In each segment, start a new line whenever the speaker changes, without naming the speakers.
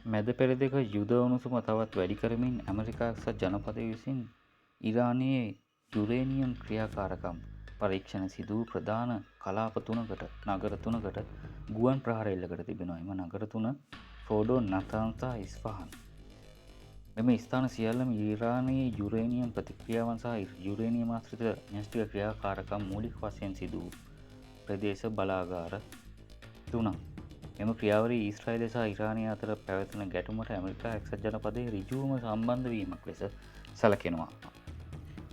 මැද පෙරදිග යුද උණුසුම තවත් වැඩි කරමින් ඇමරිකා එක්සත් ජනපදය විසින් ඉරානයේ යුරේනියම් ක්‍රියාකාරකම් පරීක්ෂණ සිදු වූ ප්‍රධාන කලාප තුනකට නගර තුනකට ගුවන් ප්‍රහාර එල්ල කර තිබෙනවා. එම නගර තුන ෆෝඩෝ, නතාන්ස් සහ ඉස්ෆහාන්. මෙම ස්ථාන සියල්ලම ඉරානයේ යුරේනියම් ප්‍රතික්‍රියාවන් සහ යුරේනියම් ආශ්‍රිත න්‍යෂ්ටික ක්‍රියාකාරකම් මූලික වශයෙන් සිදු වූ ප්‍රදේශ බලාගාර තුනක්. මෙම ක්‍රියාවලිය ඊශ්‍රායලය සහ ඉරානය අතර පැවැතුන ගැටුමට ඇමරිකා එක්සත් ජනපදයේ ඍජුවම සම්බන්ධ වීමක් ලෙස සැලකෙනවා.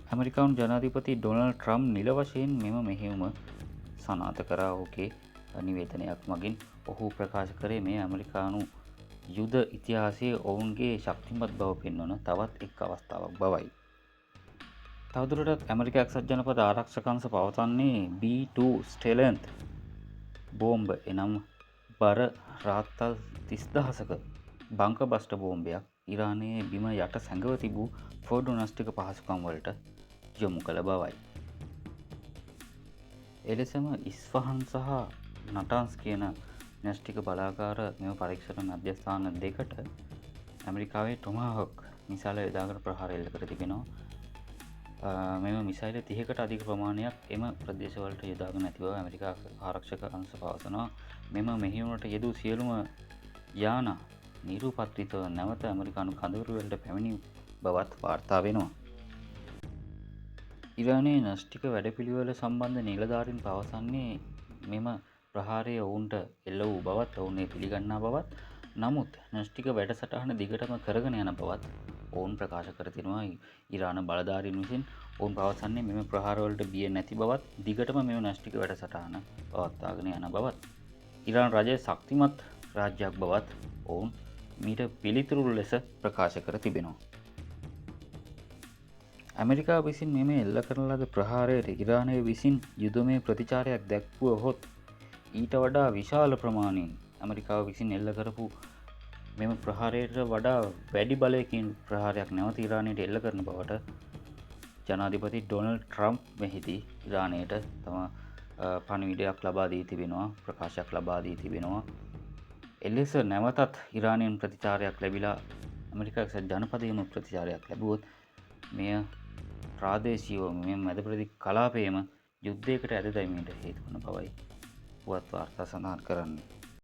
ඇමරිකානු ජනාධිපති ඩොනල්ඩ් ට්‍රම්ප් නිල වශයෙන් මෙම මෙහෙයුම සනාථ කරා. ඔහුගේ නිවේදනයක් මගින් ඔහු ප්‍රකාශ කරේ මේ ඇමරිකානු යුද ඉතිහාසයේ ඔවුන්ගේ ශක්තිමත් බව පෙන්වන තවත් එක් අවස්ථාවක් බවයි. තවදුරටත් ඇමරිකා එක්සත් ජනපද ආරක්ෂක අංශ පවසන්නේ B2 ස්ටෙලන්ත් බෝම්බ එනම් බර රාත්තල් 30,000ක බංක බස්ට බෝම්බයක් ඉරානයේ බිම යට සැඟව තිබූ ෆෝඩෝ න්‍යෂ්ටික පහසුකම් වලට යොමු කළ බවයි. එලෙසම ඉස්ෆහාන් සහ නටාන්ස් කියන න්‍යෂ්ටික බලාගාර මෙම පරීක්ෂණ මධ්‍යස්ථාන දෙකට ඇමරිකාවේ ටොමාහොක් මිසයිල යොදාගෙන ප්‍රහාර එල්ල කර තිබෙනවා. මෙම මිසයිල 30කට අධික ප්‍රමාණයක් එම ප්‍රදේශවලට යොදාගෙන ඇති බව ඇමරිකා ආරක්ෂක අංශ පවසනවා. මෙම මෙහෙයුමට යෙදූ සියලුම යාන නිරූපත්‍රිතව නැවත ඇමරිකානු කඳවුරුවලට පැමිණි බවත් වාර්තා වෙනවා. ඉරානයේ න්‍යෂ්ටික වැඩපිළිවෙළ සම්බන්ධ නිලධාරීන් පවසන්නේ මෙම ප්‍රහාරය ඔවුන්ට එල්ල වූ බවත් ඔවුන් පිළිගන්නා බවත්, නමුත් න්‍යෂ්ටික වැඩසටහන දිගටම කරගෙන යන බවත් ඔවුන් ප්‍රකාශ කර තිනවා. ඉරාන බලධාරීන් විසින් ඔවුන් පවසන්නේ මෙම ප්‍රහාරවලට බිය නැති බවත්, දිගටම මෙම න්‍යෂ්ටික වැඩසටහන පවත්වාගෙන යන බවත්, ඉරාන රජය ශක්තිමත් රාජ්‍යයක් බවත් ඔවුන් මීට පිළිතුරු ලෙස ප්‍රකාශ කර තිබෙනවා. ඇමරිකාව විසින් මෙම එල්ල කරන ලද ප්‍රහාරයට ඉරානය විසින් යුදමය ප්‍රතිචාරයක් දැක්වුවහොත් ඊට වඩා විශාල ප්‍රමාණයෙන් ඇමරිකාව විසින් එල්ල කරපු මෙම ප්‍රහාරයට වඩා වැඩි බලයකින් ප්‍රහාරයක් නැවත ඉරානයට එල්ල කරන බවට ජනාධිපති ඩොනල්ඩ් ට්‍රම්ප් මෙහිදී ඉරානයට තම පණිවිඩයක් ලබා දී තිබෙනවා, ප්‍රකාශයක් ලබා දී තිබෙනවා. එලෙස නැවතත් ඉරානයෙන් ප්‍රතිචාරයක් ලැබිලා ඇමරිකා එක්සත් ජනපදයේම ප්‍රතිචාරයක් ලැබුවොත් මෙය ප්‍රාදේශීයව මේ මැද ප්‍රදේශ කලාපයේම යුද්ධයකට ඇද දැමීමට හේතු වන බවයි පුවත් වාර්තා සඳහන් කරන්නේ.